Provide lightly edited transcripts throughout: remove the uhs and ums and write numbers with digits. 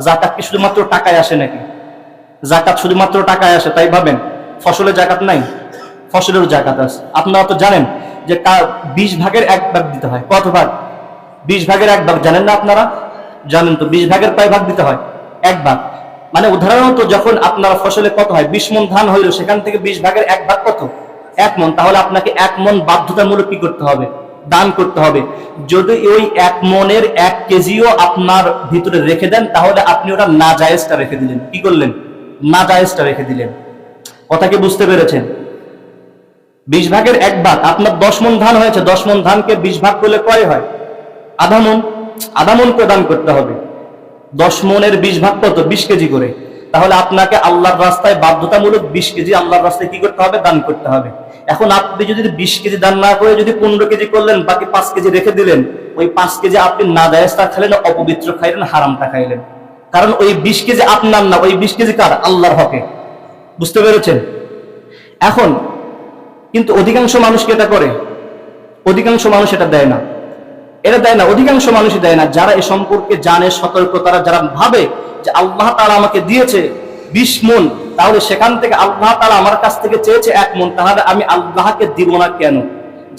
জাকাত কি শুধুমাত্র টাকায় আসে নাকি? জাকাত শুধুমাত্র টাকায় আসে তাই ভাবেন? ফসলের জাকাত নাই? ফসলেরও জাকাত আছে। আপনারা তো জানেন যে 20 ভাগের 1 ভাগ দিতে হয়। কত ভাগ? 20 ভাগের 1 ভাগ। জানেন না আপনারা? জানেন তো 20 ভাগের কয় ভাগ দিতে হয়? 1 ভাগ। মানে উদাহরণত যখন আপনার ফসলে কত হয়, 20 মণ ধান হইল, সেখান থেকে 20 ভাগের 1 ভাগ কত? 1 মণ। তাহলে আপনাকে 1 মণ বাধ্যতামূলক কি করতে হবে? দান করতে হবে। যদি ওই 1 মণের 1 কেজিও আপনার ভিতরে রেখে দেন, তাহলে আপনি ওটা নাজায়েজটা রেখে দিলেন। কি করলেন? নাজায়েজটা রেখে দিলেন। কথা কি বুঝতে পেরেছেন? 20 ভাগের 1 ভাগ, আপনার 10 মণ ধান হয়েছে, 10 মণ ধানকে 20 ভাগ করলে কয় হয়? আধা মণ। আধা মণ প্রদান করতে হবে। 10 মণের 20 ভাগ কত? 20 কেজি করে। তাহলে আপনাকে আল্লাহর রাস্তায় বাধ্যতামূলক 20 কেজি আল্লাহর রাস্তায় কি করতে হবে? দান করতে হবে। এখন আপনি যদি 20 কেজি দান না করে যদি 15 কেজি করলেন, বাকি 5 কেজি রেখে দিলেন, ওই 5 কেজি আপনি নাজায়েজটা খাইলেন, অপবিত্র খাইলেন, হারামটা খাইলেন। কারণ ওই 20 কেজি আপনার না, ওই 20 কেজি কার? আল্লাহর হকে। বুঝতে পেরেছেন? এখন কিন্তু অধিকাংশ মানুষ কি এটা করে? অধিকাংশ মানুষ এটা দেয় না। এটা দেয় না, অধিকাংশ মানুষই দেয় না। যারা এ সম্পর্কে জানে, সতর্ক, তারা যারা ভাবে যে আল্লাহ তাআলা আমাকে দিয়েছে 20 মণ, তাহলে সেখান থেকে আল্লাহ তাআলা আমার কাছ থেকে চেয়েছে 1 মণ, তাহলে আমি আল্লাহকে দিব না কেন?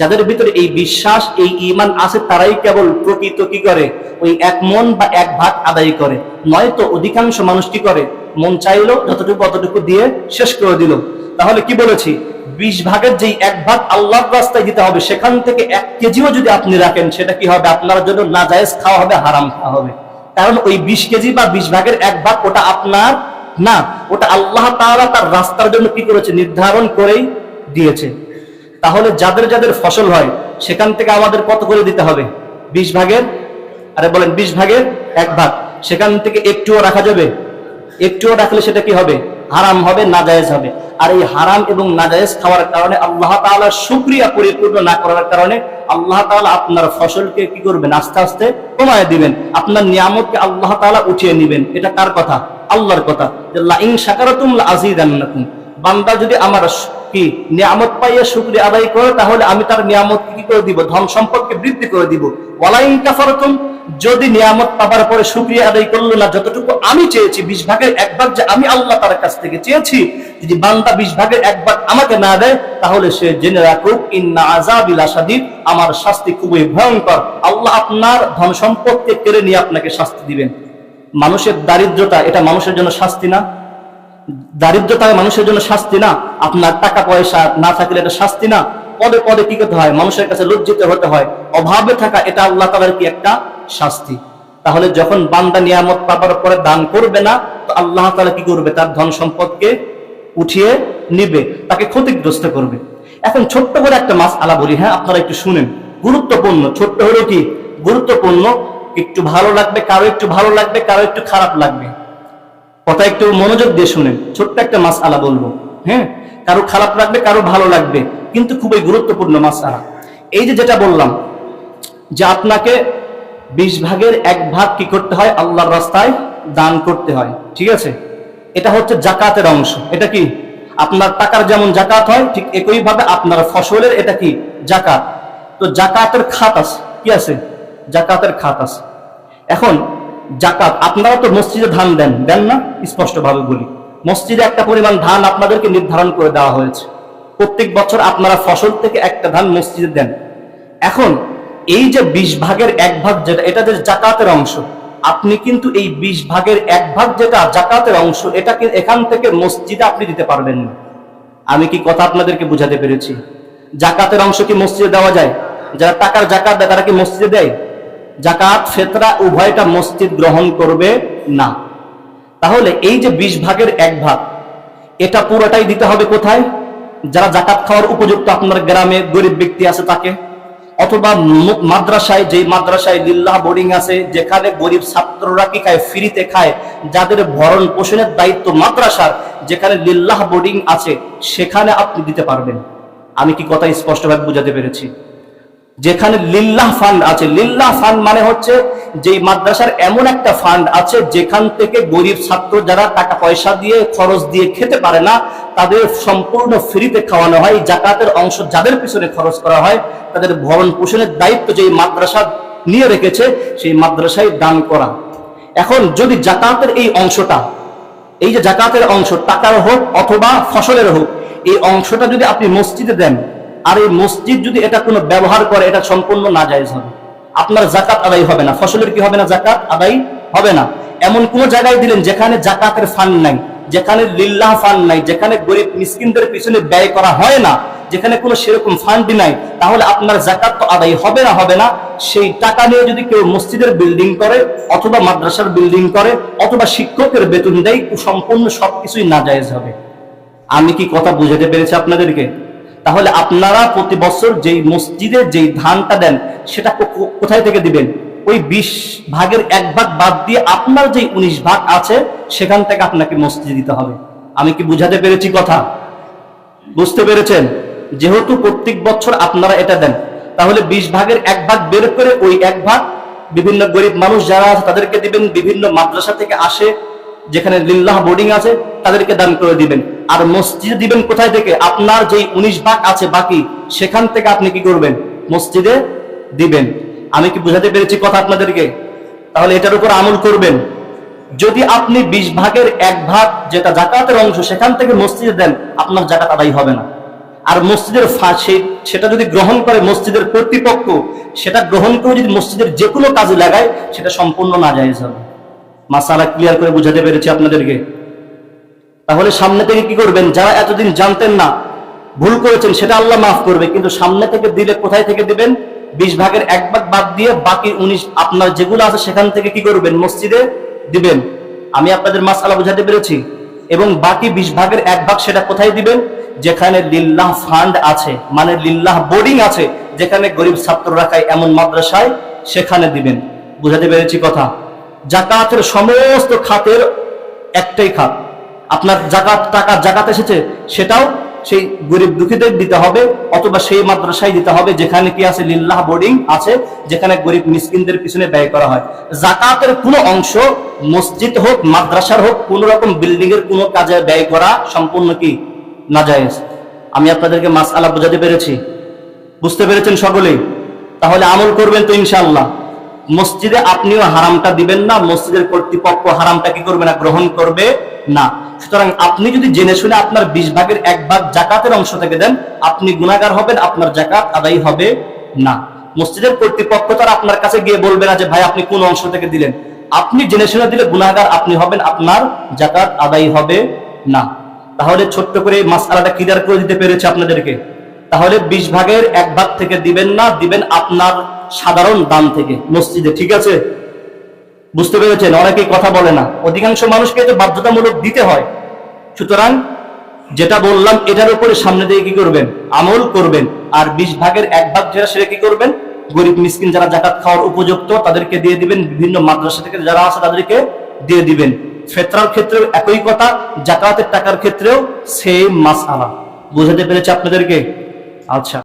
যাদের ভিতরে এই বিশ্বাস, এই ঈমান আছে, তারাই কেবল প্রকৃত কি করে? ওই 1 মণ বা 1 ভাগ আদায় করে। নয়তো অধিকাংশ মানুষ কি করে? মন চাইলো যতটুকু অতটুকু দিয়ে শেষ করে দিল। তাহলে কি বলেছি? 20 ভাগের যেই 1 ভাগ আল্লাহর রাস্তায় দিতে হবে, সেখান থেকে 1 কেজিও যদি আপনি রাখেন, সেটা কি হবে? আপনার জন্য নাজায়েজ খাওয়া হবে, হারাম খাওয়া হবে। কারণ ওই 20 কেজি বা 20 ভাগের 1 ভাগ ওটা আপনার না, ওটা আল্লাহ তাআলা তার রাস্তার জন্য কি করেছে? নির্ধারণ করেই দিয়েছে। তাহলে যাদের যাদের ফসল হয়, সেখান থেকে আমাদের কত করে দিতে হবে? 20 ভাগের, আরে বলেন 20 ভাগের 1 ভাগ। সেখান থেকে একটুও রাখা যাবে? একটুও রাখলে সেটা কি হবে? হারাম হবে, নাজায়েজ হবে। আর এই হারাম এবং নাজায়েজ খাওয়ার কারণে, আল্লাহ তাআলার শুকরিয়া পরিপূর্ণ না করার কারণে, আল্লাহ তাআলা আপনার ফসলকে কি করবেন? আস্তে আস্তে কমায় দিবেন। আপনার নিয়ামতকে আল্লাহ তাআলা উঠিয়ে নেবেন। এটা কার কথা? আল্লাহর কথা। যে লা ইন শাকারাতুম লা আযীদান্নাকুম। বান্দা যদি আমার কি নিয়ামত পাইয়া শুকরিয়া আদায় করে, তাহলে আমি তার নিয়ামত কি করে দিব? ধন সম্পদকে বৃদ্ধি করে দিব। ওয়ালা ইন কাফারতুম, যদি নিয়ামত পাবার পরে শুকরিয়া আদায় করলো না, যতটুকু আমি চেয়েছি 20 ভাগের 1 ভাগ যে আমি আল্লাহ তার কাছ থেকে চেয়েছি, যদি বান্দা 20 ভাগের 1 ভাগ আমাকে না দেয়, তাহলে সে জেনে রাখুক ইন্না আযাবি লাশাদীদ, আমার শাস্তি খুবই ভয়ঙ্কর। আল্লাহ আপনার ধন সম্পদকে কেড়ে নিয়ে আপনাকে শাস্তি দিবেন। মানুষের দারিদ্রতা, এটা মানুষের জন্য শাস্তি না? দারিদ্রতা মানুষের জন্য শাস্তি না? আপনার টাকা পয়সা না থাকলে এটা শাস্তি না? পদে পদে কি করতে হয়? মানুষের কাছে লজ্জিত হতে হয়। অভাবে থাকা, এটা আল্লাহ তাআলার কি একটা শাস্তি। তাহলে যখন বান্দা নিয়ামত পাবার পরে দান করবে না, তো আল্লাহ তাআলা কি করবে? তার ধন সম্পদকে উঠিয়ে নিবে, তাকে ক্ষতিগ্রস্ত করবে। এখন ছোট্ট করে একটা মাসআলা বলি, হ্যাঁ, আপনারা একটু শুনেন। গুরুত্বপূর্ণ, ছোট্ট হলেও কি গুরুত্বপূর্ণ। একটু ভালো লাগবে, কারো একটু ভালো লাগবে, কারো একটু খারাপ লাগবে। কথা একটু মনোযোগ দিয়ে শুনেন। ছোট্ট একটা মাসআলা বলবো, হ্যাঁ, কারো খারাপ লাগবে, কারো ভালো লাগবে, কিন্তু খুবই গুরুত্বপূর্ণ মাসআলা। এই যে যেটা বললাম যে আপনাকে 20 ভাগের 1 ভাগ কি করতে হয়? আল্লাহর রাস্তায় দান করতে হয়, ঠিক আছে? এটা হচ্ছে যাকাতের অংশ। এটা কি? আপনার টাকার যেমন যাকাত হয়, ঠিক একই ভাবে আপনার ফসলের এটা কি? যাকাত। তো যাকাতের খাত আছে, কি আছে? যাকাতের খাত আছে। এখন যাকাত, আপনারা তো মসজিদে ধান দেন, দেন না? স্পষ্ট ভাবে বলি, মসজিদে একটা পরিমাণ ধান আপনাদেরকে নির্ধারণ করে দেওয়া হয়েছে। প্রত্যেক বছর আপনারা ফসল থেকে একটা ধান মসজিদে দেন। এখন এই যে 20 ভাগের 1 ভাগ যেটা, এটা যে যাকাতের অংশ, আপনি কিন্তু এই 20 ভাগের 1 ভাগ যেটা যাকাতের অংশ, এটাকে এখান থেকে মসজিদে আপনি দিতে পারবেন না। আমি কি কথা আপনাদেরকে বুঝাতে পেরেছি? যাকাতের অংশ কি মসজিদে দেওয়া যায়? যারা টাকার যাকাত দেয়, তারা কি মসজিদে দেয়? যাকাত ফিতরা উভয়টা মসজিদ গ্রহণ করবে না। তাহলে এই যে 20 ভাগের 1 ভাগ, এটা পুরোটাই দিতে হবে কোথায়? যারা যাকাত খাওয়ার উপযুক্ত, আপনার গ্রামে গরিব ব্যক্তি আছে তাকে, অথবা মাদ্রাসায়, যেই মাদ্রাসায় লিল্লাহ বোর্ডিং আছে, যেখানে গরিব ছাত্ররা কি খায়? ফ্রিতে খায়। যাদের ভরণ পোষণের দায়িত্ব মাদ্রাসার, যেখানে লিল্লাহ বোর্ডিং আছে, সেখানে আপনি দিতে পারবেন। আমি কি কথা স্পষ্টভাবে বুঝাতে পেরেছি? যেখানে লিল্লাহ ফান্ড আছে, লিল্লাহ ফান্ড মানে হচ্ছে যেই মাদ্রাসার এমন একটা ফান্ড আছে যেখান থেকে গরিব ছাত্র যারা টাকা পয়সা দিয়ে খরচ দিয়ে খেতে পারে না, তাদের সম্পূর্ণ ফ্রিতে খাওয়ানো হয়। যাকাতের অংশ যাদের পিছনে খরচ করা হয়, তাদের ভরণ পোষণের দায়িত্ব যেই মাদ্রাসা নিয়ে রেখেছে, সেই মাদ্রাসায় দান করা। এখন যদি জাকাতের এই অংশটা, এই যে জাকাতের অংশ টাকার হোক অথবা ফসলের হোক, এই অংশটা যদি আপনি মসজিদে দেন, আর এই মসজিদ যদি এটা কোনো ব্যবহার করে, এটা সম্পূর্ণ নাজায়েজ হবে, আপনার জাকাত আদায় হবে না। ফসলের কি হবে না? জাকাত আদায় হবে না। এমন কোন জায়গায় দিলেন যেখানে জাকাতের ফান্ড নাই, যেখানে লিল্লাহ ফান্ড নাই, যেখানে গরিব মিসকিনদের পিছনে ব্যয় করা হয় না, যেখানে কোনো সেরকম ফান্ডই নাই, তাহলে আপনার জাকাত তো আদায় হবে না। সেই টাকা নিয়ে যদি কেউ মসজিদের বিল্ডিং করে অথবা মাদ্রাসার বিল্ডিং করে অথবা শিক্ষকের বেতন দেয়, সম্পূর্ণ সবকিছুই নাজায়েজ হবে। আমি কি কথা বুঝাতে পেরেছি আপনাদেরকে? তাহলে আপনারা প্রতি বছর যেই মসজিদে যেই ধানটা দেন, সেটা কোথায় থেকে দিবেন? ওই 20 ভাগের 1 ভাগ বাদ দিয়ে আপনার যে 19 ভাগ আছে সেখান থেকে আপনাকে মসজিদে দিতে হবে। আমি কি বুঝাতে পেরেছি কথা? বুঝতে পেরেছেন? যেহেতু প্রত্যেক বছর আপনারা এটা দেন, তাহলে 20 ভাগের 1 ভাগ বের করে ওই 1 ভাগ বিভিন্ন গরিব মানুষ যারা আছে তাদেরকে দিবেন, বিভিন্ন মাদ্রাসা থেকে আসে যেখানে লিল্লাহ বোর্ডিং আছে তাদেরকে দান করে দিবেন। আর মসজিদে দিবেন কোথায় থেকে? আপনার যেই 19 ভাগ আছে বাকি, সেখান থেকে আপনি কি করবেন? মসজিদে দিবেন। আমি কি বুঝাতে পেরেছি কথা আপনাদেরকে? তাহলে এটার উপর আমল করবেন। যদি আপনি 20 ভাগের 1 ভাগ যেটা জাকাতের অংশ সেখান থেকে মসজিদে দেন, আপনার জাকাত আদায় হবে না। আর মসজিদের সেটা যদি গ্রহণ করে মসজিদের কর্তৃপক্ষ, সেটা গ্রহণ করে যদি মসজিদের যে কোনো কাজে লাগায়, সেটা সম্পূর্ণ নাজায়েজ হবে। মাসালা ক্লিয়ার করে বুঝাতে পেরেছি আপনাদেরকে? তাহলে সামনে থেকে কি করবেন? যারা এতদিন জানতেন না, ভুল করেছেন, সেটা আল্লাহ মাফ করবে, কিন্তু সামনে থেকে দিলে কোথায় থেকে দিবেন? 20 ভাগের 1 ভাগ বাদ দিয়ে বাকি 19 আপনার যেগুলো আছে সেখান থেকে কি করবেন? মসজিদে দিবেন। আমি আপনাদের মাসআলা বুঝাতে পেরেছি? এবং বাকি 20 ভাগের 1 ভাগ সেটা কোথায় দিবেন? যেখানে লিল্লাহ ফান্ড আছে, মানে লিল্লাহ বোর্ডিং আছে, যেখানে গরিব ছাত্ররা খায় এমন মাদ্রাসায়, সেখানে দিবেন। বুঝাতে পেরেছি কথা? জাকাতের সমস্ত খাতের একটাই খাত, আপনার জাকাত এসেছে সেটাও সেই গরিব দুঃখীদের দিতে হবে অথবা সেই মাদ্রাসায় দিতে হবে যেখানে কি আছে? লিল্লাহ বোর্ডিং আছে, যেখানে গরিব মিসকিনদের পিছনে ব্যয় করা হয়। জাকাতের কোনো অংশ মসজিদ হোক মাদ্রাসার হোক কোন রকম বিল্ডিং এর কোনো কাজে ব্যয় করা সম্পূর্ণ কি? নাজায়েজ। আমি আপনাদেরকে মাসআলা বোঝাতে পেরেছি? বুঝতে পেরেছেন সকলেই? তাহলে আমল করবেন তো ইনশাআল্লাহ। মসজিদে আপনিও হারামটা দিবেন না, মসজিদের কর্তৃপক্ষ হারামটা কি করবে না? গ্রহণ করবে না। সুতরাং আপনি যদি জেনে শুনে আপনার 20 ভাগের 1 ভাগ জাকাতের অংশ থেকে দেন, আপনি গুনাহগার হবেন, আপনার জাকাত আদায় হবে না। মসজিদের কর্তৃপক্ষ তার আপনার কাছে গিয়ে বলবে না যে ভাই আপনি কোন অংশ থেকে দিলেন। আপনি জেনে শুনে দিলে গুনাহগার আপনি হবেন, আপনার জাকাত আদায় হবে না। তাহলে ছোট্ট করে মাসআলাটা ক্লিয়ার করে দিতে পেরেছি আপনাদেরকে? তাহলে 20 ভাগের 1 ভাগ থেকে দিবেন না, দিবেন আপনার সাধারণ দান থেকে মসজিদে। ঠিক আছে? বুঝতে পেরেছেন? অনেকেই কথা বলে না, অধিকাংশ মানুষকে তো বাধ্যতামূলক দিতে হয়। সুতরাং যেটা বললাম এটার উপরে সামনে দিয়ে কি করবেন? আমল করবেন। আর 20 ভাগের 1 ভাগ যেটা সেটা কি করবেন? গরিব মিসকিন যারা জাকাত খাওয়ার উপযুক্ত তাদেরকে দিয়ে দিবেন, বিভিন্ন মাদ্রাসা থেকে যারা আছে তাদেরকে দিয়ে দিবেন। ফিতরার ক্ষেত্রেও একই কথা, জাকাতের টাকার ক্ষেত্রেও সেম মাসআলা। বুঝাতে পেরেছি আপনাদেরকে? আচ্ছা।